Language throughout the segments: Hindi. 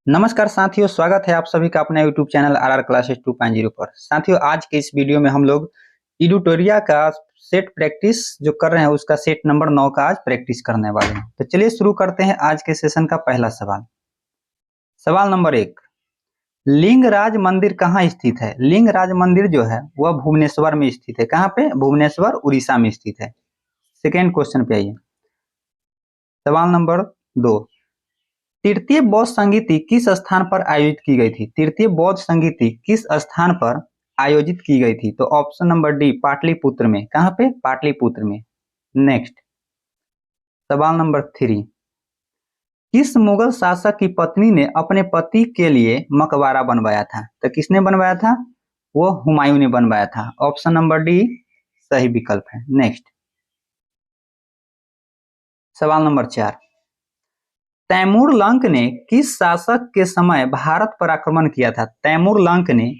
नमस्कार साथियों, स्वागत है आप सभी का अपने YouTube चैनल आरआर क्लासेस 2.0 पर। साथियों, आज के इस वीडियो में हम लोग एडिटोरिया का सेट प्रैक्टिस जो कर रहे हैं उसका सेट नंबर 9 का आज प्रैक्टिस करने वाले हैं। तो चलिए शुरू करते हैं आज के सेशन का पहला सवाल। सवाल नंबर 1, लिंगराज मंदिर कहाँ स्थित है? लिंगराज मंदिर जो है वह भुवनेश्वर में स्थित है। कहाँ पे? भुवनेश्वर, उड़ीसा में स्थित है। सेकेंड क्वेश्चन पे आइए। सवाल नंबर 2, तृतीय बौद्ध संगीति किस स्थान पर आयोजित की गई थी? तृतीय बौद्ध संगीति किस स्थान पर आयोजित की गई थी? तो ऑप्शन नंबर डी, पाटलिपुत्र में। कहाँ पे? पाटलिपुत्र में। नेक्स्ट सवाल नंबर 3, किस मुगल शासक की पत्नी ने अपने पति के लिए मकबरा बनवाया था? तो किसने बनवाया था? वो हुमायूं ने बनवाया था। ऑप्शन नंबर डी सही विकल्प है। नेक्स्ट सवाल नंबर 4, तैमूर लंक ने किस शासक के समय भारत पर आक्रमण किया था? तैमूर लंक ने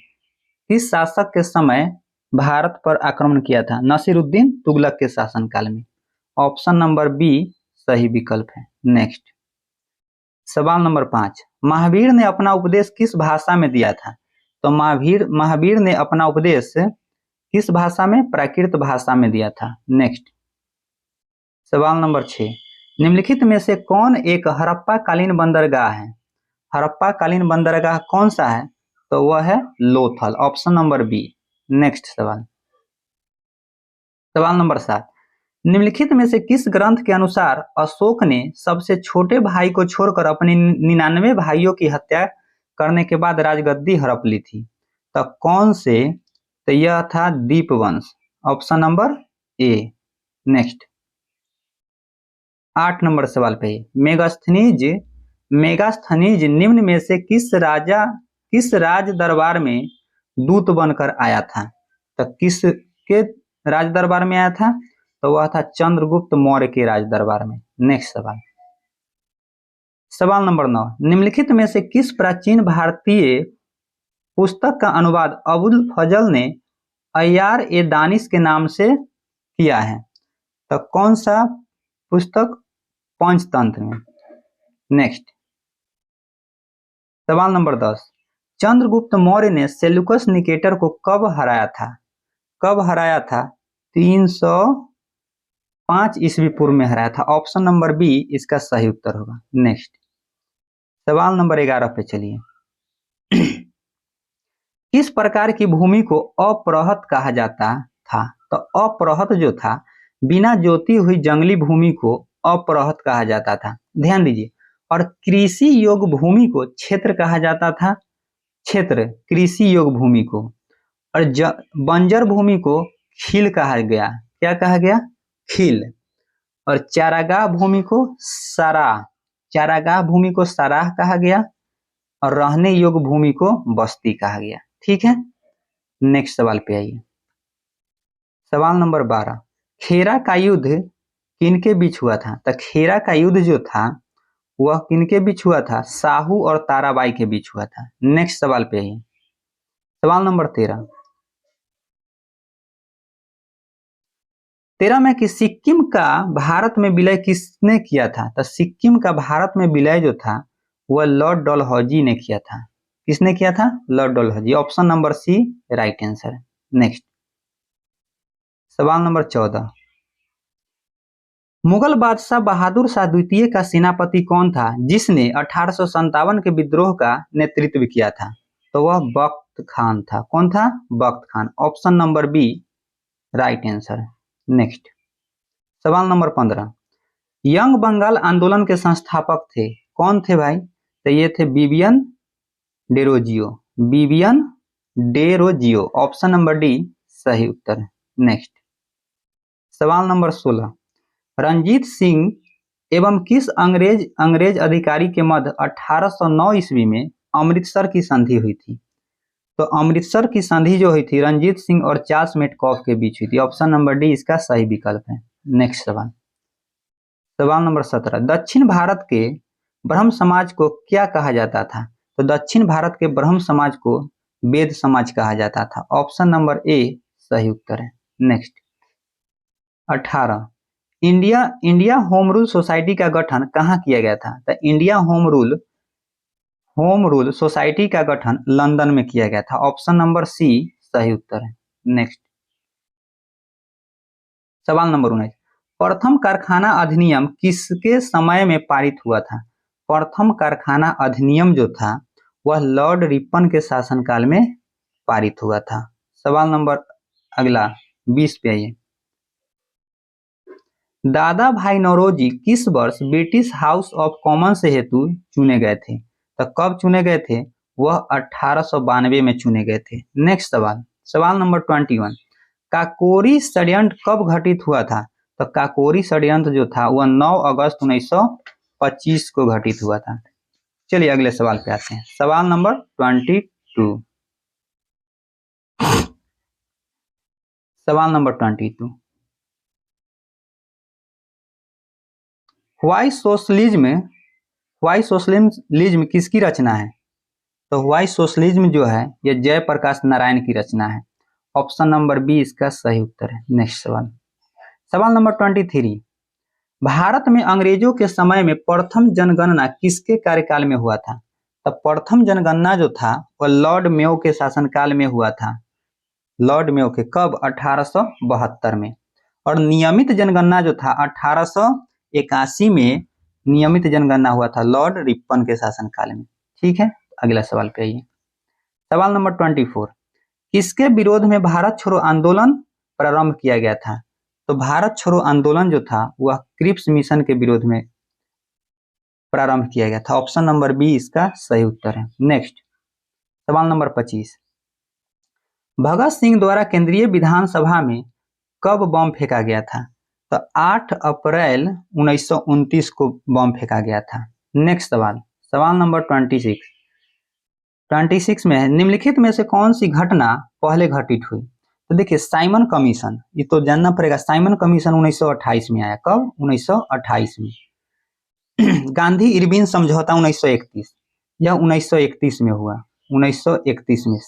किस शासक के समय भारत पर आक्रमण किया था? नसीरुद्दीन तुगलक के शासनकाल में। ऑप्शन नंबर बी सही विकल्प है। नेक्स्ट सवाल नंबर 5, महावीर ने अपना उपदेश किस भाषा में दिया था? तो महावीर ने अपना उपदेश किस भाषा में? प्राकृत भाषा में दिया था। नेक्स्ट सवाल नंबर 6, निम्नलिखित में से कौन एक हड़प्पा कालीन बंदरगाह है? हड़प्पा कालीन बंदरगाह कौन सा है? तो वह है Lothal. Option number B. Next सवाल नंबर 7, निम्नलिखित में से किस ग्रंथ के अनुसार अशोक ने सबसे छोटे भाई को छोड़कर अपने 99 भाइयों की हत्या करने के बाद राजगद्दी हड़प ली थी? तो कौन से? तो यह था Dipavamsa. Option number A. Next 8 number सवाल पे, मेगास्थनीज निम्न में से किस राज दरबार में दूत बनकर आया था? तो किसके राज दरबार में आया था? तो वह था चंद्रगुप्त मौर्य के राज दरबार में। नेक्स्ट सवाल नंबर 9, निम्नलिखित में से किस प्राचीन भारतीय पुस्तक का अनुवाद अबुल फजल ने अय्यार ए दानिश के नाम से किया है? तो कौन सा पुस्तक? पंचतंत्र में। नेक्स्ट सवाल नंबर 10, चंद्रगुप्त मौर्य ने सेल्यूकस निकेटर को कब हराया था? कब हराया था? 305 ईस्वी पूर्व में हराया था। ऑप्शन नंबर बी इसका सही उत्तर होगा। नेक्स्ट सवाल नंबर 11 पे चलिए। किस प्रकार की भूमि को अपरहत कहा जाता था? तो अपरहत जो था, बिना जोती हुई जंगली भूमि को अपरहत कहा जाता था। ध्यान दीजिए। और कृषि योग्य भूमि को क्षेत्र कहा जाता था। क्षेत्र कृषि योग्य भूमि को। और बंजर भूमि को खील कहा गया। क्या कहा गया? खील। और चारागाह भूमि को सराह। चारागाह भूमि को सराह कहा गया। और रहने योग्य भूमि को बस्ती कहा गया। ठीक है। नेक्स्ट सवाल पे आइए। सवाल नंबर 12, खेरा का युद्ध किनके बीच हुआ था? तो खेरा का युद्ध जो था वह किनके बीच हुआ था? साहू और ताराबाई के बीच हुआ था। नेक्स्ट सवाल पे आइए। सवाल नंबर 13 में कि सिक्किम का भारत में विलय किसने किया था? तो सिक्किम का भारत में विलय जो था वह लॉर्ड डलहौजी ने किया था। किसने किया था? Lord Dalhousie. Option number C right answer. Next सवाल नंबर 14, मुगल बादशाह बहादुर शाह द्वितीय का सेनापति कौन था जिसने 1857 के विद्रोह का नेतृत्व किया था? तो वह बख्त खान था। कौन था? Bakht Khan. Option number B right answer. Next सवाल नंबर 15, यंग बंगाल आंदोलन के संस्थापक थे। कौन थे भाई? तो ये थे Vivian Derozio. Vivian Derozio. Option number D सही उत्तर है। नेक्स्ट सवाल नंबर 16, रंजीत सिंह एवं किस अंग्रेज अधिकारी के मध्य 1809 ईस्वी में अमृतसर की संधि हुई थी? तो अमृतसर की संधि जो हुई थी रंजीत सिंह और चार्ल्स मेटकॉफ के बीच हुई थी। ऑप्शन नंबर डी इसका सही विकल्प है। नेक्स्ट सवाल नंबर 17, दक्षिण भारत के ब्रह्म समाज को क्या कहा जाता था? तो दक्षिण भारत के ब्रह्म समाज को वेद समाज कहा जाता था। ऑप्शन नंबर ए सही उत्तर है। Next 18, India home rule society का गठन कहाँ किया गया था? तो India home rule home rule society का गठन लंदन में किया गया था। ऑप्शन नंबर सी सही उत्तर है। नेक्स्ट सवाल नंबर 19, प्रथम कारखाना अधिनियम किसके समय में पारित हुआ था? प्रथम कारखाना अधिनियम जो था वह लॉर्ड रिपन के शासनकाल में पारित हुआ था। सवाल नंबर अगला 20 पे आइए। दादा भाई नौरोजी किस वर्ष ब्रिटिश हाउस ऑफ कॉमन्स हेतु चुने गए थे? तो कब चुने गए थे? वह 1892 में चुने गए थे। नेक्स्ट सवाल, सवाल नंबर 21, काकोरी षड्यंत्र कब घटित हुआ था? तो काकोरी षड्यंत्र जो था वह 9 अगस्त 1925 को घटित हुआ था। चलिए अगले सवाल पे आते हैं। सवाल नंबर 22, सवाल नंबर 22, व्हाई सोशलिज्म किसकी रचना है? तो व्हाई सोशलिज्म जो है यह जयप्रकाश नारायण की रचना है। ऑप्शन नंबर बी इसका सही उत्तर है। नेक्स्ट सवाल, सवाल नंबर 23, भारत में अंग्रेजों के समय में प्रथम जनगणना किसके कार्यकाल में हुआ था? तो प्रथम जनगणना जो था वह लॉर्ड मेयो के शासनकाल में हुआ था। लॉर्ड मेयो के कब? 1872 में। और नियमित जनगणना जो था 1881 में नियमित जनगणना हुआ था लॉर्ड रिपन के शासनकाल में। ठीक है, अगला सवाल पे आइए। सवाल नंबर 24, किसके विरोध में भारत छोड़ो आंदोलन प्रारंभ किया गया था? तो भारत छोड़ो आंदोलन जो था वह क्रिप्स मिशन के विरोध में प्रारंभ किया गया था। ऑप्शन नंबर बी इसका सही उत्तर है। नेक्स्ट सवाल नंबर 25, भगत सिंह द्वारा केंद्रीय विधानसभा में कब बम फेंका गया था? तो 8 अप्रैल 1929 को बम फेंका गया था। नेक्स्ट सवाल, सवाल नंबर 26 में है, निम्नलिखित में से कौन सी घटना पहले घटित हुई? तो देखिए साइमन कमीशन, ये तो जानना पड़ेगा। साइमन कमीशन 1928 में आया। कब? 1928 में। गांधी इरविन समझौता 1931, यह 1931 में हुआ। 1931 में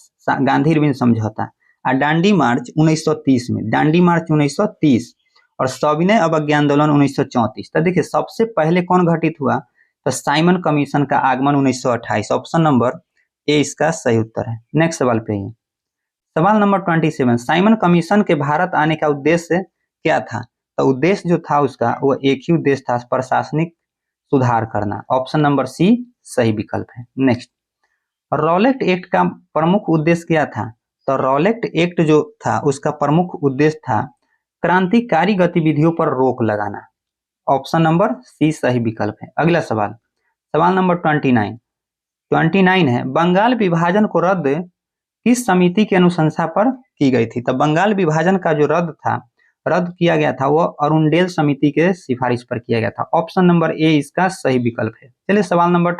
गांधी इरविन समझौता। और डांडी मार्च 1930 में, डांडी मार्च 1930। और सविनय अवज्ञा आंदोलन 1934। तो देखिए सबसे पहले कौन घटित हुआ? तो साइमन कमीशन का आगमन 1928। ऑप्शन नंबर ए इसका सही उत्तर है। नेक्स्ट सवाल पे ही सवाल नंबर 27, साइमन कमीशन के भारत आने का उद्देश्य क्या था? तो उद्देश्य जो था उसका वो एक ही उद्देश्य था, प्रशासनिक सुधार करना। ऑप्शन नंबर सी सही विकल्प है। नेक्स्ट, रॉलेट एक्ट का प्रमुख उद्देश्य क्या था? तो रॉलेट एक्ट जो था उसका प्रमुख उद्देश्य था क्रांतिकारी गतिविधियों पर रोक लगाना। ऑप्शन नंबर सी सही विकल्प है। अगला सवाल, सवाल नंबर 29 है, बंगाल विभाजन को रद्द किस समिति की अनुशंसा पर की गई थी? तो बंगाल विभाजन का जो रद्द किया गया था वो अरुणडेल समिति के सिफारिश पर किया गया था। ऑप्शन नंबर ए इसका सही विकल्प है। चलिए सवाल नंबर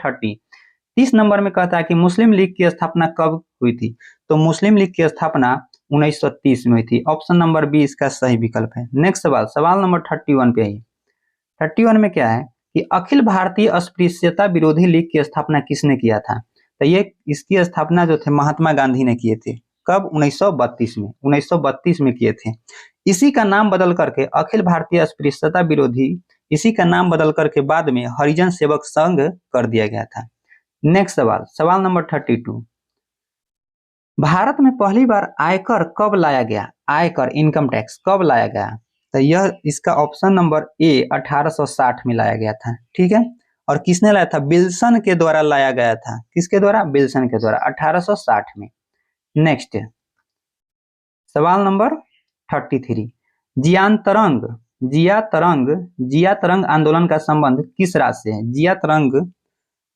30 नंबर में कहता है कि मुस्लिम लीग की स्थापना कब हुई थी? तो मुस्लिम लीग की स्थापना 1930 में हुई थी। ऑप्शन नंबर बी इसका सही विकल्प है। नेक्स्ट सवाल, सवाल नंबर 31 पे आइए। 31 में क्या है कि अखिल भारतीय अस्पृश्यता विरोधी लीग की स्थापना किसने किया था? तो ये इसकी स्थापना जो थे महात्मा गांधी ने किए थे। कब? 1932 में। 1932 में किए थे। इसी का नाम बदल करके अखिल भारतीय अस्पृश्यता विरोधी, इसी का नाम बदल करके बाद में हरिजन सेवक संघ कर दिया गया था। नेक्स्ट सवाल, सवाल नंबर 32, भारत में पहली बार आयकर कब लाया गया? आयकर इनकम टैक्स कब लाया गया? तो यह इसका ऑप्शन नंबर ए 1860 में लाया गया था। ठीक है, और किसने लाया था? विल्सन के द्वारा लाया गया था। किसके द्वारा? विल्सन के द्वारा 1860 में। नेक्स्ट सवाल नंबर 33, जिया तरंग आंदोलन का संबंध किस राज्य से है? जिया तरंग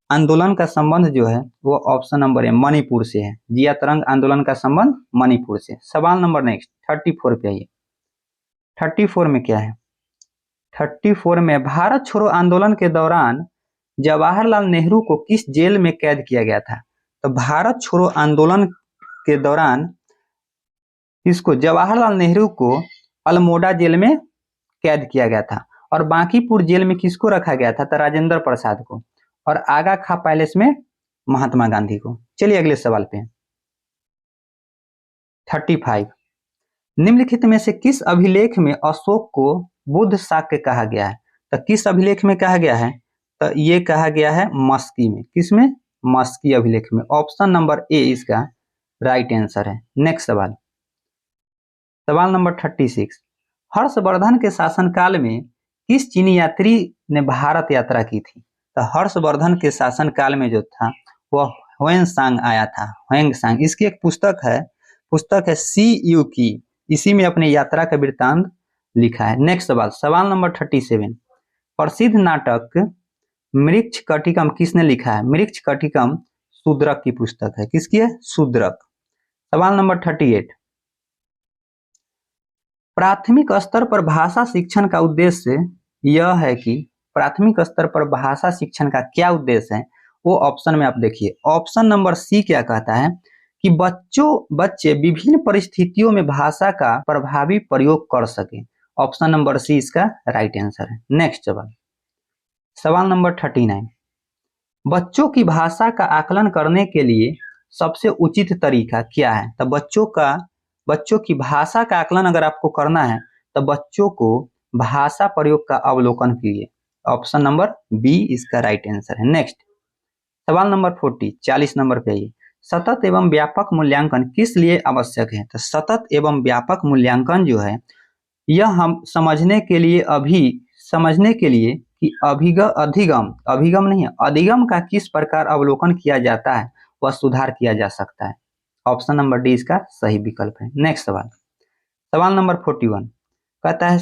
आंदोलन का संबंध जो है वो ऑप्शन नंबर है मणिपुर से है। जिया तरंग आंदोलन का संबंध मणिपुर से। सवाल नंबर नेक्स्ट 34 पे आइए। 34 में क्या है? 34 में भारत छोड़ो आंदोलन के दौरान जवाहरलाल नेहरू को किस जेल में कैद किया गया था? तो भारत छोड़ो आंदोलन के दौरान इसको जवाहरलाल नेहरू को अल्मोड़ा जेल में कैद किया गया था। और बांकीपुर जेल में किसको रखा गया था? तो राजेंद्र प्रसाद को। और आगा खा पैलेस में महात्मा गांधी को। चलिए अगले सवाल पे 35, निम्नलिखित में से किस अभिलेख में अशोक को बुद्ध शाक्य कहा गया है? तो किस अभिलेख में कहा गया है? तो ये कहा गया है मस्की में। किसमें? मस्की अभिलेख में। ऑप्शन नंबर ए इसका राइट आंसर है। नेक्स्ट सवाल, सवाल नंबर 36, हर्षवर्धन के शासनकाल में किस चीनी यात्री ने भारत यात्रा की थी? तो हर्षवर्धन के शासनकाल में जो था वह ह्वेनसांग आया था, ह्वेनसांग। इसकी एक पुस्तक है सी यू की, इसी में अपने यात्रा का वृत्तांत लिखा है। नेक्स्ट सवाल, सवाल नंबर 37, प्रसिद्ध नाटक मृक्ष कटिकम किसने लिखा है? मृक्ष कटिकम शूद्रक की पुस्तक है। किसकी है? शूद्रक। सवाल नंबर 38, प्राथमिक स्तर पर भाषा शिक्षण का उद्देश्य यह है कि प्राथमिक स्तर पर भाषा शिक्षण का क्या उद्देश्य है? वो ऑप्शन में आप देखिए, ऑप्शन नंबर सी क्या कहता है कि बच्चे विभिन्न परिस्थितियों में भाषा का प्रभावी प्रयोग कर सके। ऑप्शन नंबर सी इसका राइट आंसर है। नेक्स्ट सवाल, सवाल नंबर 39, बच्चों की भाषा का आकलन करने के लिए सबसे उचित तरीका क्या है? तो बच्चों की भाषा का आकलन अगर आपको करना है तो बच्चों को भाषा प्रयोग का अवलोकन कीजिए। ऑप्शन नंबर बी इसका राइट आंसर है। नेक्स्ट सवाल नंबर 40 नंबर पे आइए, सतत एवं व्यापक मूल्यांकन किस लिए आवश्यक है? तो सतत एवं व्यापक मूल्यांकन जो है यह हम समझने के लिए कि अधिगम का किस प्रकार अवलोकन किया जाता है वह सुधार किया जा सकता है। ऑप्शन नंबर डी इसका सही विकल्प है। नेक्स्ट सवाल, सवाल नंबर 41 कहता है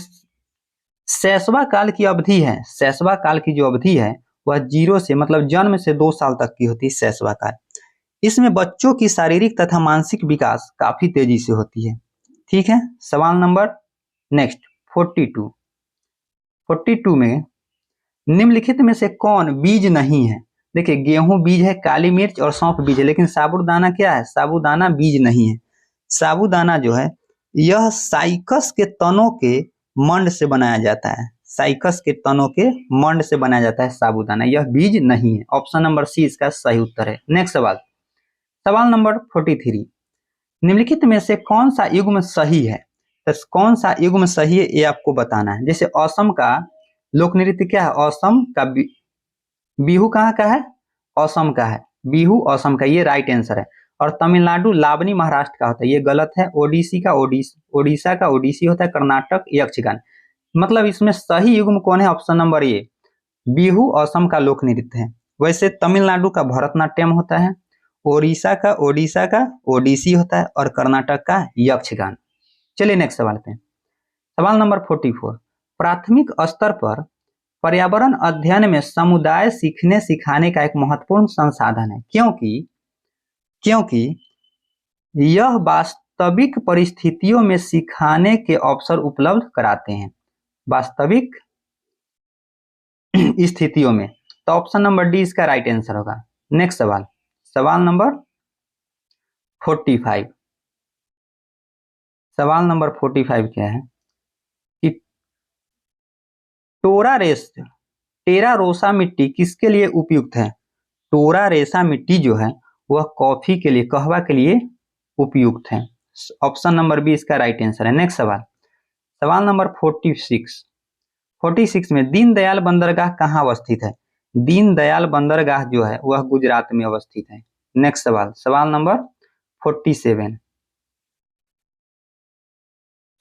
शैशवा काल की अवधि है, शैशवा काल की जो अवधि है वह 0 से मतलब जन्म से 2 साल तक की होती है शैशवा काल। इसमें बच्चों की शारीरिक तथा मानसिक विकास काफी तेजी से होती है। ठीक है। सवाल नंबर नेक्स्ट 42 में निम्नलिखित में से कौन बीज नहीं है? देखिए गेहूं बीज है, काली मिर्च और सौंफ बीज है, लेकिन साबूदाना क्या है? साबूदाना बीज नहीं है। साबूदाना जो है यह साइकस के तनों के मंड से बनाया जाता है, साइकस के तनों के मंड से बनाया जाता है साबूदाना, यह बीज नहीं है। ऑप्शन नंबर सी इसका सही उत्तर है। नेक्स्ट सवाल, सवाल नंबर 43, निम्नलिखित में से कौन सा युग्म सही है? तो कौन सा युग्म सही है ये आपको बताना है। जैसे असम का लोक नृत्य क्या है? असम का बिहू कहाँ का है? असम का है, बिहू असम का, ये राइट आंसर है। और तमिलनाडु लावनी महाराष्ट्र का होता है, ये गलत है। ओडिशा का ओडिसी होता है, कर्नाटक यक्षगान। मतलब इसमें सही युग्म कौन है? Option number A, Bihu Assam का लोक नृत्य है। वैसे तमिलनाडु का भरतनाट्यम होता है, ओडिशा का ओडिसी होता है और कर्नाटक का यक्षगान। चलिए नेक्स्ट सवाल पे, सवाल नंबर 44, प्राथमिक स्तर पर पर्यावरण अध्ययन में समुदाय सीखने सिखाने का एक महत्वपूर्ण संसाधन है, क्योंकि यह वास्तविक परिस्थितियों में सिखाने के अवसर उपलब्ध कराते हैं, वास्तविक स्थितियों में। तो ऑप्शन नंबर डी इसका राइट आंसर होगा। नेक्स्ट सवाल, सवाल नंबर 45, सवाल नंबर 45 क्या है कि टेरा रोसा मिट्टी किसके लिए उपयुक्त है? टोरा रेसा मिट्टी जो है वह कॉफी के लिए, कहवा के लिए उपयुक्त है। ऑप्शन नंबर बी इसका राइट आंसर है। नेक्स्ट सवाल, सवाल नंबर 46 में दीनदयाल बंदरगाह कहाँ अवस्थित है? दीनदयाल बंदरगाह जो है वह गुजरात में अवस्थित है। नेक्स्ट सवाल, सवाल नंबर 47,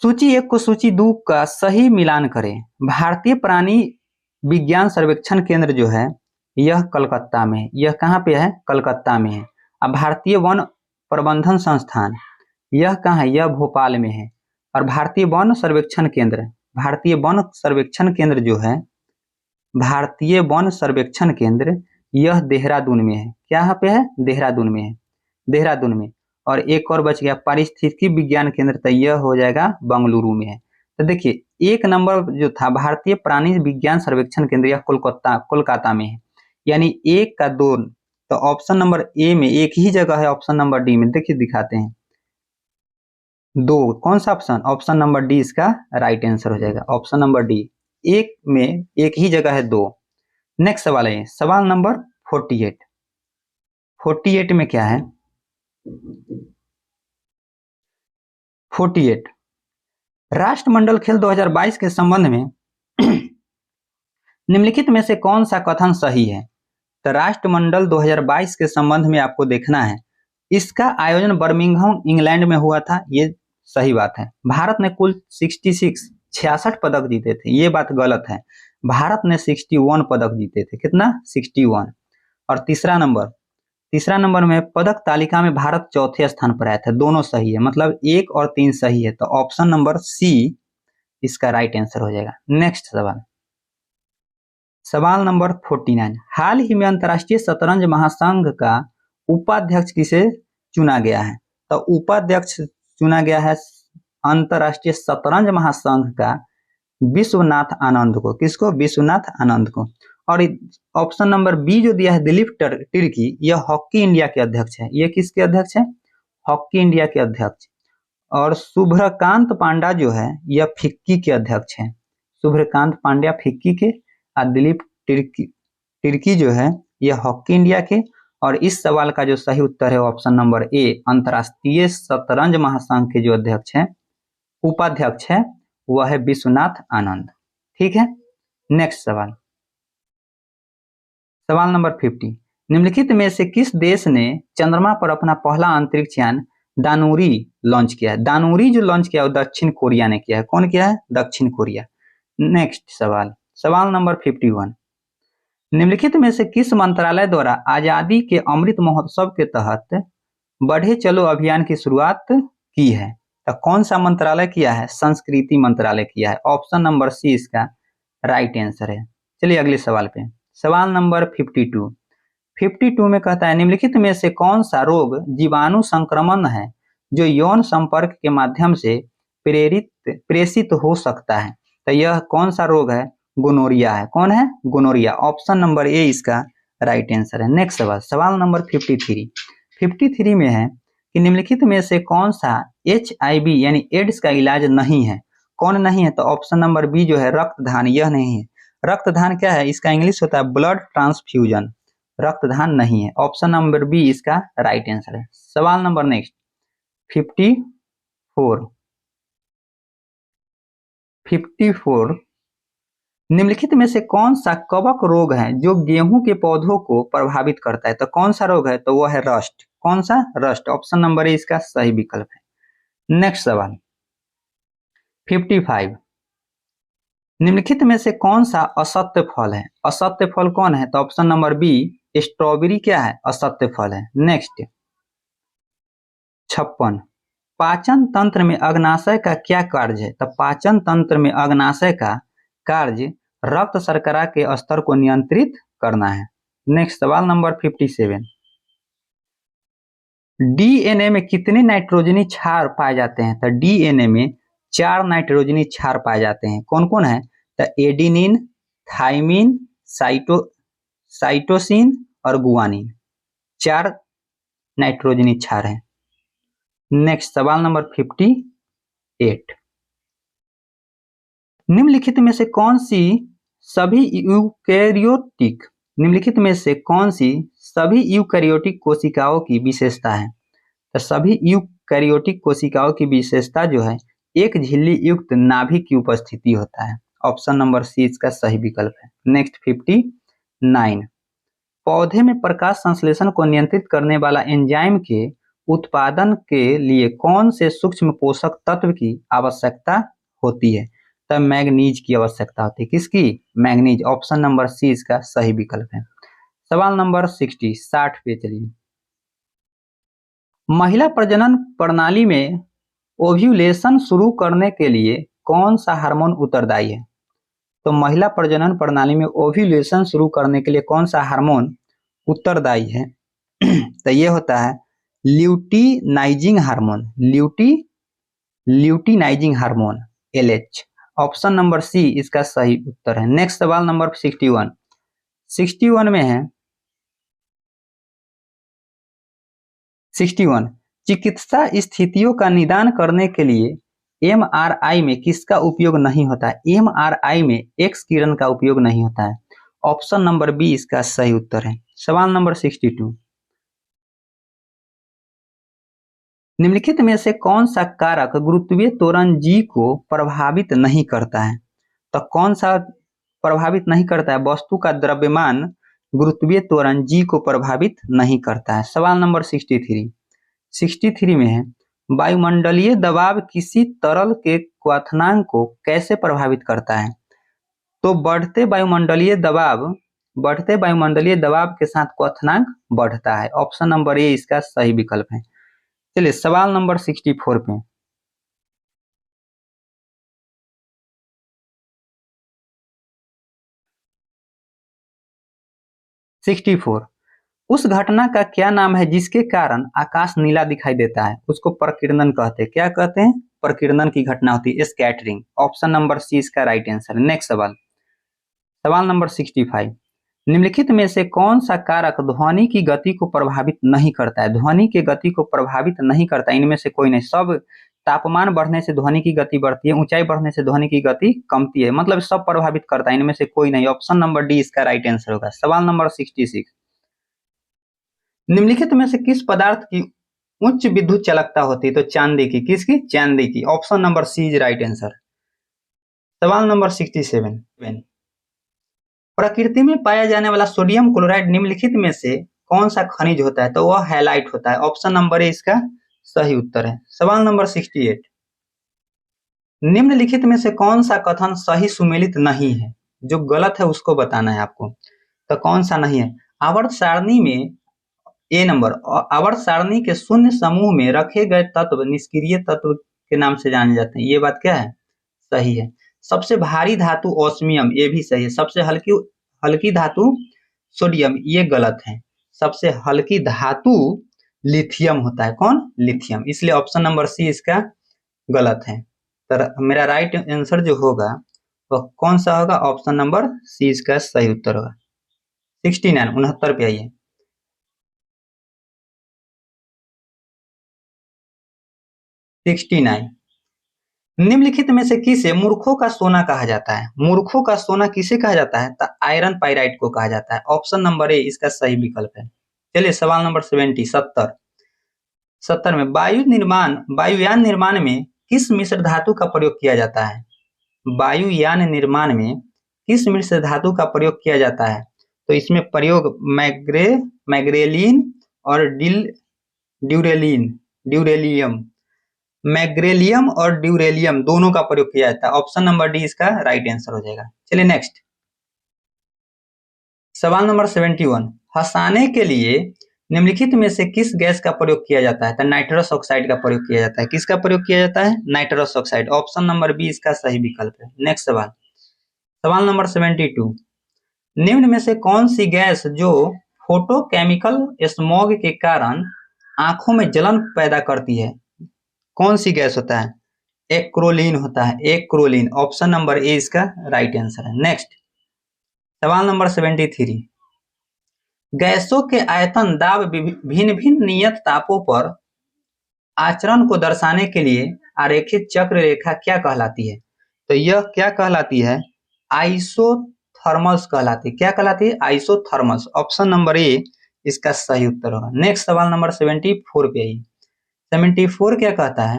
सूची 1 को सूची 2 का सही मिलान करें। भारतीय प्राणी विज्ञान सर्वेक्षण केंद्र जो है यह कलकत्ता में है, यह कहाँ पे है? कलकत्ता में है। अब भारतीय वन प्रबंधन संस्थान यह कहाँ है? यह भोपाल में है। और भारतीय वन सर्वेक्षण केंद्र जो है, भारतीय वन सर्वेक्षण केंद्र यह देहरादून में है। क्या पे है? देहरादून में है, देहरादून में। और एक और बच गया पारिस्थितिकी विज्ञान केंद्र, तो यह हो जाएगा बंगलुरु में है। तो देखिए एक नंबर जो था भारतीय प्राणी विज्ञान सर्वेक्षण केंद्र यह कोलकाता में है, यानी 1 का 2, तो ऑप्शन नंबर ए में एक ही जगह है। ऑप्शन नंबर डी में देखिए दिखाते हैं 2, कौन सा ऑप्शन? ऑप्शन नंबर डी इसका राइट आंसर हो जाएगा। ऑप्शन नंबर डी, 1 में एक ही जगह है 2। नेक्स्ट सवाल है सवाल नंबर 48 में क्या है? 48 राष्ट्रमंडल खेल 2022 के संबंध में निम्नलिखित में से कौन सा कथन सही है? तो राष्ट्रमंडल 2022 के संबंध में आपको देखना है, इसका आयोजन बर्मिंघम इंग्लैंड में हुआ था, ये सही बात है। भारत ने कुल 66 पदक जीते थे, ये बात गलत है। भारत ने 61 पदक जीते थे, कितना 61। और तीसरा नंबर में पदक तालिका में भारत चौथे स्थान पर आया था, दोनों सही है, मतलब 1 और 3 सही है, तो ऑप्शन नंबर सी इसका राइट आंसर हो जाएगा। नेक्स्ट सवाल नंबर 49, हाल ही में अंतर्राष्ट्रीय शतरंज महासंघ का उपाध्यक्ष किसे चुना गया है? तो उपाध्यक्ष चुना गया है अंतर्राष्ट्रीय शतरंज महासंघ का विश्वनाथ आनंद को। किसको? विश्वनाथ आनंद को। और ऑप्शन नंबर बी जो दिया है दिलीप तिर्की, यह हॉकी इंडिया के अध्यक्ष है। ये किसके अध्यक्ष है? हॉकी इंडिया के अध्यक्ष। और शुभ्रकांत पांडा जो है यह फिक्की के अध्यक्ष है। शुभ्रकांत पांड्या फिक्की के और दिलीप तिर्की जो है यह हॉकी इंडिया के। और इस सवाल का जो सही उत्तर है ऑप्शन नंबर ए, अंतर्राष्ट्रीय शतरंज महासंघ के जो अध्यक्ष है, उपाध्यक्ष है, वह है विश्वनाथ आनंद। ठीक है। नेक्स्ट सवाल नंबर 50, निम्नलिखित में से किस देश ने चंद्रमा पर अपना पहला अंतरिक्ष यान दानुरी लॉन्च किया है? दानुरी जो लॉन्च किया है वो दक्षिण कोरिया ने किया है। कौन किया है? दक्षिण कोरिया। नेक्स्ट सवाल नंबर 51, निम्नलिखित में से किस मंत्रालय द्वारा आजादी के अमृत महोत्सव के तहत बढ़े चलो अभियान की शुरुआत की है? तो कौन सा मंत्रालय किया है? संस्कृति मंत्रालय किया है। ऑप्शन नंबर सी इसका राइट आंसर है। चलिए अगले सवाल पे, सवाल नंबर 52 में कहता है निम्नलिखित में से कौन सा रोग जीवाणु संक्रमण है जो यौन संपर्क के माध्यम से प्रेषित हो सकता है? तो यह कौन सा रोग है? गोनोरिया है। कौन है? गोनोरिया। ऑप्शन नंबर ए इसका राइट आंसर है। नेक्स्ट सवाल नंबर 53 में है कि निम्नलिखित में से कौन सा HIV यानी एड्स का इलाज नहीं है? कौन नहीं है? तो ऑप्शन नंबर बी जो है रक्तदान, यह नहीं है। रक्तदान क्या है? इसका इंग्लिश होता है ब्लड ट्रांसफ्यूजन। रक्तदान नहीं है। ऑप्शन नंबर बी इसका राइट आंसर है। सवाल नंबर नेक्स्ट 54 निम्नलिखित में से कौन सा कवक रोग है जो गेहूं के पौधों को प्रभावित करता है? तो कौन सा रोग है? तो वह है रस्ट। कौन सा? रस्ट। ऑप्शन नंबर ए इसका सही विकल्प है। नेक्स्ट सवाल 55 निम्नलिखित में से कौन सा असत्य फल है? असत्य फल कौन है? तो ऑप्शन नंबर बी स्ट्रॉबेरी क्या है? असत्य फल है। नेक्स्ट 56 पाचन तंत्र में अग्नाशय का क्या कार्य है? तो पाचन तंत्र में अग्नाशय का कार्य रक्त शर्करा के स्तर को नियंत्रित करना है। नेक्स्ट सवाल नंबर 57 डीएनए में कितने नाइट्रोजनी क्षार पाए जाते हैं? तो डीएनए में 4 नाइट्रोजनी क्षार पाए जाते हैं। कौन कौन है? तो एडिनिन, थाइमिन, साइटोसिन और गुआनिन, 4 नाइट्रोजनी क्षार हैं। नेक्स्ट सवाल नंबर 58 निम्नलिखित में से कौन सी सभी यूकैरियोटिक कोशिकाओं की विशेषता है? तो सभी यूकैरियोटिक कोशिकाओं की विशेषता जो है एक झिल्ली युक्त नाभिक की उपस्थिति होता है। ऑप्शन नंबर सी इसका सही विकल्प है। नेक्स्ट 59 पौधे में प्रकाश संश्लेषण को नियंत्रित करने वाला एंजाइम के उत्पादन के लिए कौन से सूक्ष्म पोषक तत्व की आवश्यकता होती है? तब मैग्नीज की आवश्यकता होती है। किसकी? मैग्नीज। ऑप्शन नंबर सी इसका सही विकल्प है। सवाल नंबर 60 पे चलिए, महिला प्रजनन प्रणाली में ओव्यूलेशन शुरू करने के लिए कौन सा हार्मोन उत्तरदायी है? तो महिला प्रजनन प्रणाली में ओव्यूलेशन शुरू करने के लिए कौन सा हार्मोन उत्तरदायी है? तो ये होता है luteinizing hormone. Luteinizing hormone LH। Option number C इसका सही उत्तर है। नेक्स्ट सवाल नंबर 61 में है 61 चिकित्सा स्थितियों का निदान करने के लिए MRI में किसका उपयोग नहीं होता है? MRI में एक्स किरण का उपयोग नहीं होता है। ऑप्शन नंबर बी इसका सही उत्तर है। सवाल नंबर 62 निम्नलिखित में से कौन सा कारक गुरुत्वीय त्वरण G को प्रभावित नहीं करता है? तो कौन सा प्रभावित नहीं करता है? वस्तु का द्रव्यमान गुरुत्वीय त्वरण जी को प्रभावित नहीं करता है। सवाल नंबर 63 में है, वायुमंडलीय दबाव किसी तरल के क्वथनांक को कैसे प्रभावित करता है? तो बढ़ते वायुमंडलीय दबाव के साथ क्वथनांक बढ़ता है। ऑप्शन नंबर ए इसका सही विकल्प है। चलिए सवाल नंबर 64 पे। 64, उस घटना का क्या नाम है जिसके कारण आकाश नीला दिखाई देता है? उसको प्रकीर्णन कहते हैं। क्या कहते हैं? प्रकीर्णन की घटना होती है, स्कैटरिंग। ऑप्शन नंबर सी इसका राइट आंसर है। नेक्स्ट सवाल नंबर 65, निम्नलिखित में से कौन सा कारक ध्वनि की गति को प्रभावित नहीं करता है? ध्वनि की गति को प्रभावित नहीं करता, इनमें से कोई नहीं। सब तापमान बढ़ने से ध्वनि की गति बढ़ती है, ऊंचाई बढ़ने से ध्वनि की गति कमती है, मतलब सब प्रभावित करता है, इनमें से कोई नहीं। ऑप्शन नंबर डी इसका राइट आंसर होगा। सवाल नंबर 66, निम्नलिखित में से किस पदार्थ की उच्च विद्युत चालकता होती है? तो चांदी की। किसकी? चांदी की। Option number C is right answer. सवाल नंबर 67, प्रकृति में पाया जाने वाला सोडियम क्लोराइड निम्नलिखित में से कौन सा खनिज होता है? तो वह हैलाइट होता है। ऑप्शन नंबर ए इसका सही उत्तर है। सवाल नंबर 68, निम्नलिखित में से कौन सा कथन सही सुमेलित नहीं है? जो गलत है उसको बताना है आपको। तो कौन सा नहीं है? आवर्त सारणी में ए नंबर, आवर्त सारणी के शून्य समूह में रखे गए तत्व निष्क्रिय तत्व के नाम से जाने जाते हैं। ये बात क्या है? सही है। सबसे भारी धातु ओस्मियम, ये भी सही है। सबसे हल्की धातु सोडियम, ये गलत है। सबसे हल्की धातु लिथियम होता है। कौन? लिथियम। इसलिए ऑप्शन नंबर सी इसका गलत है। तो मेरा राइट आंसर जो होगा वह कौन सा होगा? ऑप्शन नंबर सी इसका सही उत्तर होगा। 69 पे आइए। 69, निम्नलिखित में से किसे मूर्खों का सोना कहा जाता है? मूर्खों का सोना किसे कहा जाता है? तो आयरन पाइराइट को कहा जाता है। ऑप्शन नंबर ए इसका सही विकल्प है। चलिए सवाल नंबर 70 में वायुयान निर्माण में किस मिश्र धातु का प्रयोग किया जाता है? वायुयान निर्माण में किस मिश्र धातु का प्रयोग किया जाता है? तो इसमें प्रयोग मैग्रेलिन और मैग्रेलियम और ड्यूरेलियम दोनों का प्रयोग किया जाता है। ऑप्शन नंबर डी इसका राइट आंसर हो जाएगा। चलिए नेक्स्ट सवाल नंबर 71, हंसाने के लिए निम्नलिखित में से किस गैस का प्रयोग किया जाता है? तो नाइट्रस ऑक्साइड का प्रयोग किया जाता है। किसका प्रयोग किया जाता है? Nitrous oxide. Option number B इसका सही विकल्प है। नेक्स्ट सवाल नंबर 72, निम्न में से कौन सी गैस जो फोटोकेमिकल स्मॉग के कारण आंखों में जलन पैदा करती है, कौन सी गैस होता है? एक्रोलीन होता है। एक्रोलीन। ऑप्शन नंबर ए इसका राइट आंसर है। नेक्स्ट सवाल नंबर 73, गैसों के आयतन दाब भिन्न भिन्न नियत तापों पर आचरण को दर्शाने के लिए आरेखित चक्र रेखा क्या कहलाती है? तो यह क्या कहलाती है? आइसोथर्मल्स कहलाती है। क्या कहलाती है? आइसोथर्मल्स। ऑप्शन नंबर ए इसका सही उत्तर होगा। नेक्स्ट सवाल नंबर 74 पे आइए। 74 क्या कहता है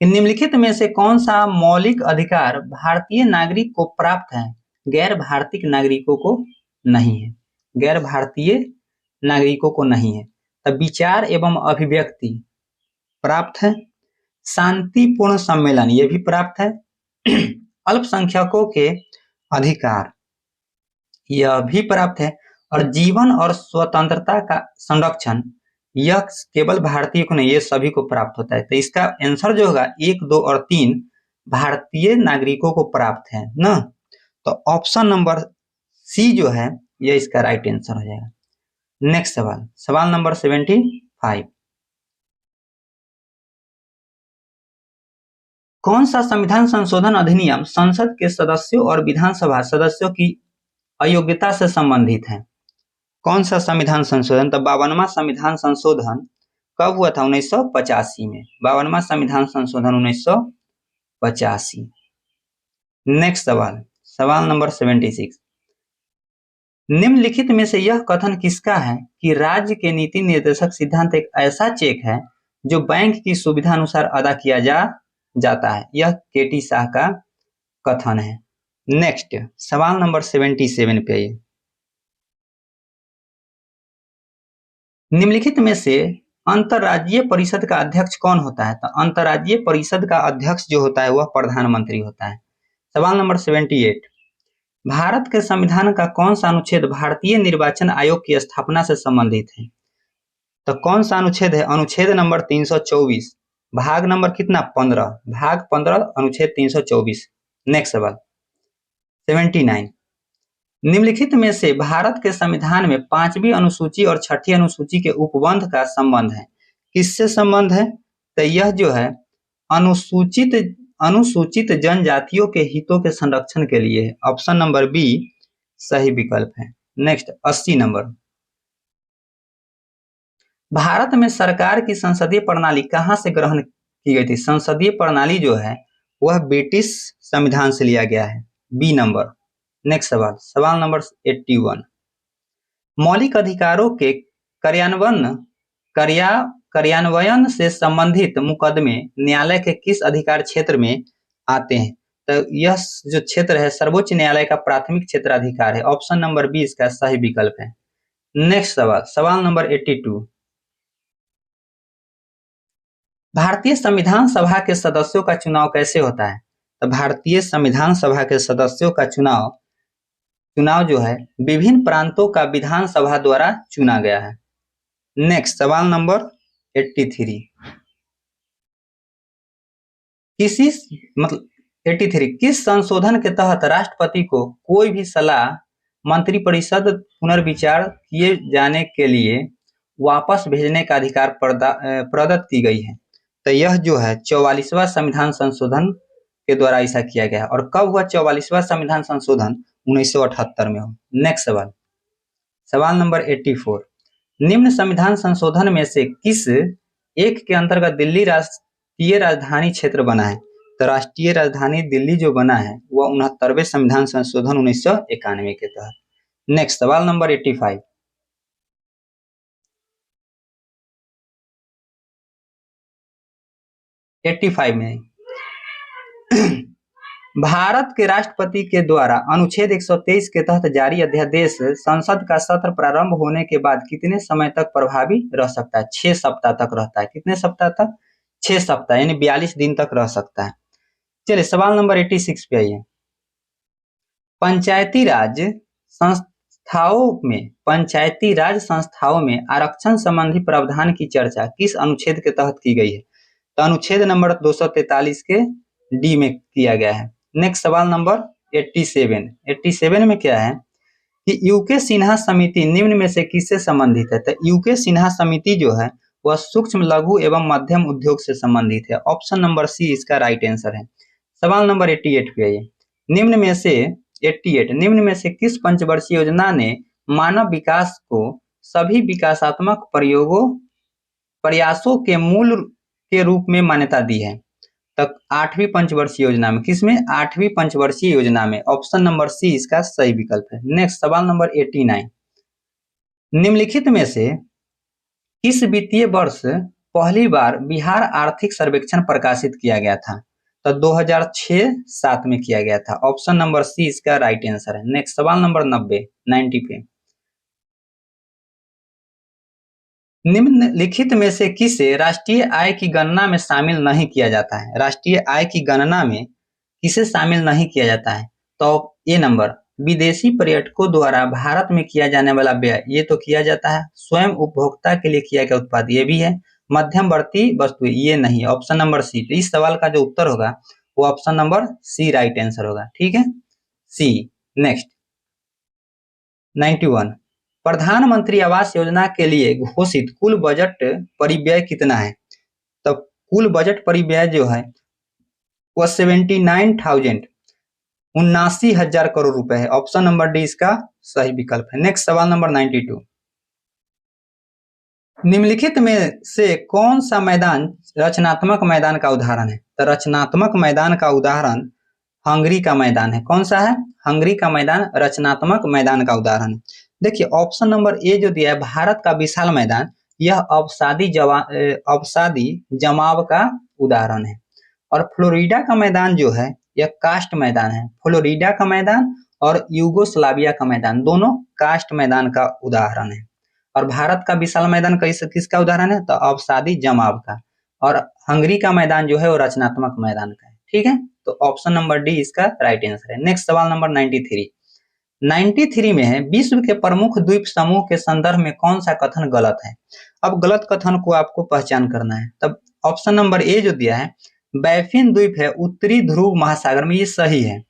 कि निम्नलिखित में से कौन सा मौलिक अधिकार भारतीय नागरिक को प्राप्त है, गैर भारतीय नागरिकों को नहीं है? गैर भारतीय नागरिकों को नहीं है। तब विचार एवं अभिव्यक्ति प्राप्त है, शांतिपूर्ण सम्मेलन ये भी प्राप्त है, अल्पसंख्यकों के अधिकार यह भी प्राप्त है, और जीवन और स्वतंत्रता का संरक्षण यह केवल भारतीय को नहीं, ये सभी को प्राप्त होता है। तो इसका आंसर जो होगा 1, 2 और 3 भारतीय नागरिकों को प्राप्त है ना। तो ऑप्शन नंबर सी जो है यह इसका राइट आंसर हो जाएगा। नेक्स्ट सवाल नंबर 75, कौन सा संविधान संशोधन अधिनियम संसद के सदस्यों और विधानसभा सदस्यों की अयोग्यता से संबंधित है? कौन सा संविधान संशोधन? तो 52वां संविधान संशोधन कब हुआ था? 1985 में। 52वां संविधान संशोधन 1985। नेक्स्ट सवाल नंबर 76, निम्नलिखित में से यह कथन किसका है कि राज्य के नीति निर्देशक सिद्धांत एक ऐसा चेक है जो बैंक की सुविधा अनुसार अदा किया जाता है? यह केटी शाह का कथन है। नेक्स्ट सवाल नंबर 77 पे आइए। निम्नलिखित में से अंतर्राज्यीय परिषद का अध्यक्ष कौन होता है? तो अंतर्राज्यीय परिषद का अध्यक्ष जो होता है वह प्रधानमंत्री होता है। सवाल नंबर 78, भारत के संविधान का कौन सा अनुच्छेद भारतीय निर्वाचन आयोग की स्थापना से संबंधित है? तो कौन सा अनुच्छेद है? अनुच्छेद नंबर 324, भाग नंबर कितना? 15, भाग 15, अनुच्छेद 324। नेक्स्ट सवाल 79, निम्नलिखित में से भारत के संविधान में 5वीं अनुसूची और 6ठी अनुसूची के उपबंध का संबंध है? किससे संबंध है? तो यह जो है अनुसूचित जनजातियों के हितों के संरक्षण के लिए है। ऑप्शन नंबर बी सही विकल्प है। नेक्स्ट 80 नंबर, भारत में सरकार की संसदीय प्रणाली कहां से ग्रहण की गई थी? संसदीय प्रणाली जो है वह ब्रिटिश संविधान से लिया गया है। B number. नेक्स्ट सवाल, सवाल नंबर 81, मौलिक अधिकारों के कार्यान्वयन से संबंधित मुकदमे न्यायालय के किस अधिकार क्षेत्र में आते हैं? तो यह जो क्षेत्र है सर्वोच्च न्यायालय का प्राथमिक क्षेत्राधिकार है। ऑप्शन नंबर बी इसका सही विकल्प है। नेक्स्ट सवाल, सवाल नंबर 82, भारतीय संविधान सभा के सदस्यों का चुनाव कैसे होता है? तो भारतीय संविधान सभा के सदस्यों का चुनाव जो है विभिन्न प्रांतों का विधानसभा द्वारा चुना गया है। नेक्स्ट सवाल नंबर 83, 83 किस संशोधन के तहत राष्ट्रपति को कोई भी सलाह मंत्रिपरिषद पुनर्विचार किए जाने के लिए वापस भेजने का अधिकार प्रदत्त की गई है? तो यह जो है 44वां संविधान संशोधन के द्वारा ऐसा किया गया है। और कब हुआ 44वां संविधान संशोधन? 1978 में हो। नेक्स्ट सवाल, सवाल नंबर 84, निम्न संविधान संशोधन में से किस एक के अंतर्गत दिल्ली राष्ट्रीय राजधानी क्षेत्र बना है? तो राष्ट्रीय राजधानी दिल्ली जो बना है वह 69वें संविधान संशोधन 1991 के तहत। नेक्स्ट सवाल नंबर 85, में भारत के राष्ट्रपति के द्वारा अनुच्छेद 123 के तहत जारी अध्यादेश संसद का सत्र प्रारंभ होने के बाद कितने समय तक प्रभावी रह सकता है? 6 सप्ताह तक रहता है। कितने सप्ताह तक? 6 सप्ताह, यानी 42 दिन तक रह सकता है। चलिए सवाल नंबर 86 पे आइए, पंचायती राज संस्थाओं में आरक्षण संबंधी प्रावधान की चर्चा किस अनुच्छेद के तहत की गई है? तो अनुच्छेद नंबर 243 के डी में किया गया है। नेक्स्ट सवाल नंबर 87 में क्या है कि यूके सिन्हा समिति निम्न में से किससे संबंधित है? तो यूके सिन्हा समिति जो है वह सूक्ष्म लघु एवं मध्यम उद्योग से संबंधित है। ऑप्शन नंबर सी इसका राइट आंसर है। सवाल नंबर 88 पे आइए, निम्न में से किस पंचवर्षीय योजना ने मानव विकास को सभी विकासात्मक प्रयासों के मूल के रूप में मान्यता दी है? तक 8वीं पंचवर्षीय योजना में। किसमें? 8वीं पंचवर्षीय योजना में। ऑप्शन नंबर सी इसका सही विकल्प है। नेक्स्ट सवाल नंबर 89, निम्नलिखित में से किस वित्तीय वर्ष पहली बार बिहार आर्थिक सर्वेक्षण प्रकाशित किया गया था? तो 2006-07 में किया गया था। ऑप्शन नंबर सी इसका राइट आंसर है। नेक्स्ट सवाल नंबर 90 पे, निम्नलिखित में से किसे राष्ट्रीय आय की गणना में शामिल नहीं किया जाता है? राष्ट्रीय आय की गणना में किसे शामिल नहीं किया जाता है? तो ए नंबर, विदेशी पर्यटकों द्वारा भारत में किया जाने वाला व्यय, ये तो किया जाता है। स्वयं उपभोक्ता के लिए किया गया उत्पाद, ये भी है। मध्यमवर्ती वस्तु, ये नहीं। Option number C. तो इस सवाल का जो उत्तर होगा वो option number C right answer होगा। ठीक है, सी। नेक्स्ट 91, प्रधानमंत्री आवास योजना के लिए घोषित कुल बजट परिव्यय कितना है? तो कुल बजट परिव्यय जो है वह 79,000 करोड़ रुपए है। ऑप्शन नंबर डी इसका सही विकल्प है। नेक्स्ट सवाल नंबर 92, निम्नलिखित में से कौन सा मैदान रचनात्मक मैदान का उदाहरण है? तो रचनात्मक मैदान का उदाहरण हंगरी का मैदान है। कौन सा है? हंगरी का मैदान रचनात्मक मैदान का उदाहरण है। देखिए ऑप्शन नंबर ए जो दिया है भारत का विशाल मैदान, यह अवसादी जमाव का उदाहरण है। और फ्लोरिडा का मैदान जो है यह कास्ट मैदान है। फ्लोरिडा का मैदान और यूगोस्लाविया का मैदान दोनों कास्ट मैदान का उदाहरण है। और भारत का विशाल मैदान किसका उदाहरण है? तो अवसादी जमाव का। और हंगरी का मैदान जो है वो रचनात्मक मैदान का है। ठीक है, तो ऑप्शन नंबर डी इसका राइट आंसर है। नेक्स्ट सवाल नंबर 93। 93 में है, विश्व के प्रमुख द्वीप समूह के संदर्भ में कौन सा कथन गलत है? अब गलत कथन को आपको पहचान करना है। तब ऑप्शन नंबर ए जो दिया है, बैफिन द्वीप है उत्तरी ध्रुव महासागर में, ये सही है।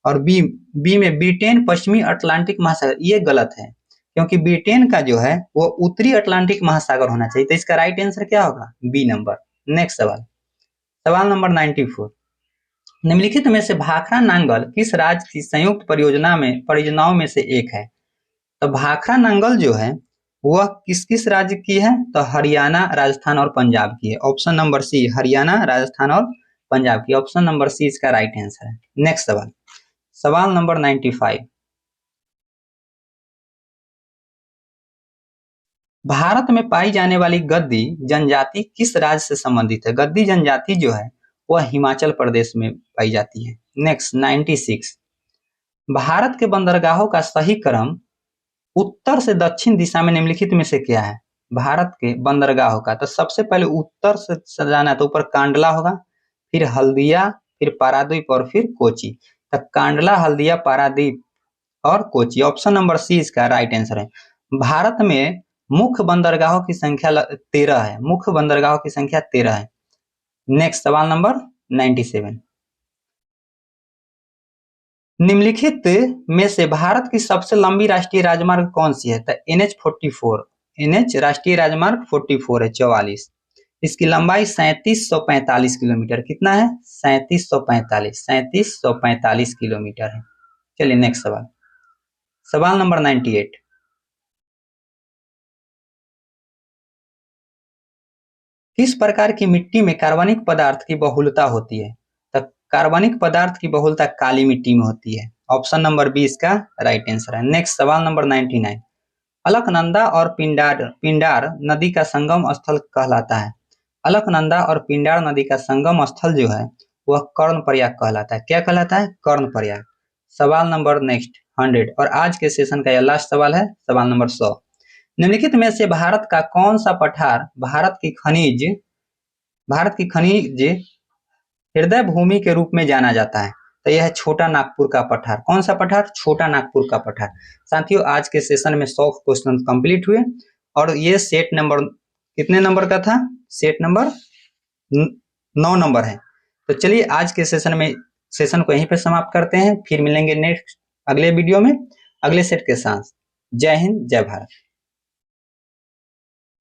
और बी में ब्रिटेन पश्चिमी अटलांटिक महासागर, ये गलत है, क्योंकि ब्रिटेन का जो है वो उत्तरी अटलांटिक महासागर होना चाहिए। तो इसका राइट आंसर क्या होगा? B number. नेक्स्ट सवाल, सवाल नंबर 94। निम्नलिखित में से भाखड़ा नांगल किस राज्य की संयुक्त परियोजनाओं में से एक है? तो भाखड़ा नांगल जो है वह किस किस राज्य की है? तो हरियाणा, राजस्थान और पंजाब की है। Option number C, Haryana, Rajasthan और पंजाब की। ऑप्शन नंबर सी इसका राइट आंसर है। नेक्स्ट सवाल, सवाल नंबर 95। भारत में पाई जाने वाली गद्दी जनजाति किस राज्य से संबंधित है? गद्दी जनजाति जो है वह हिमाचल प्रदेश में पाई जाती है। नेक्स्ट 96। भारत के बंदरगाहों का सही क्रम उत्तर से दक्षिण दिशा में निम्नलिखित में से क्या है? भारत के बंदरगाहों का, तो सबसे पहले उत्तर से जाना है तो ऊपर कांडला होगा, फिर हल्दिया, फिर पारादीप और फिर कोची। तो कांडला, हल्दिया, पारादीप और कोची। ऑप्शन नंबर सी इसका राइट आंसर है। भारत में मुख्य बंदरगाहों की संख्या 13 है। मुख्य बंदरगाहों की संख्या 13 है। नेक्स्ट सवाल नंबर 97। निम्नलिखित में से भारत की सबसे लंबी राष्ट्रीय राजमार्ग कौन सी है? तो NH44। NH राष्ट्रीय राजमार्ग 44 है, 44। इसकी लंबाई 3745 किलोमीटर। कितना है? 3745 किलोमीटर है। चलिए नेक्स्ट सवाल, सवाल नंबर 98। किस प्रकार की मिट्टी में कार्बनिक पदार्थ की बहुलता होती है? तो कार्बनिक पदार्थ की बहुलता काली मिट्टी में होती है। ऑप्शन नंबर बी इसका राइट आंसर है। नेक्स्ट सवाल नंबर 99। अलकनंदा और पिंडार नदी का संगम स्थल कहलाता है। अलकनंदा और पिंडार नदी का संगम स्थल जो है वह कर्णप्रयाग कहलाता है। क्या कहलाता है? कर्णप्रयाग। सवाल नंबर नेक्स्ट 100 और आज के सेशन का यह लास्ट सवाल है, सवाल नंबर 100। निम्नलिखित में से भारत का कौन सा पठार भारत की खनिज हृदय भूमि के रूप में जाना जाता है? तो यह है छोटा नागपुर का पठार। कौन सा पठार? छोटा नागपुर का पठार। साथियों, आज के सेशन में 100 क्वेश्चन कंप्लीट हुए और ये सेट नंबर कितने नंबर का था? सेट नंबर 9 नंबर है। तो चलिए आज के सेशन को यहीं पे समाप्त करते हैं। फिर मिलेंगे नेक्स्ट अगले वीडियो में अगले सेट के साथ। जय हिंद, जय भारत।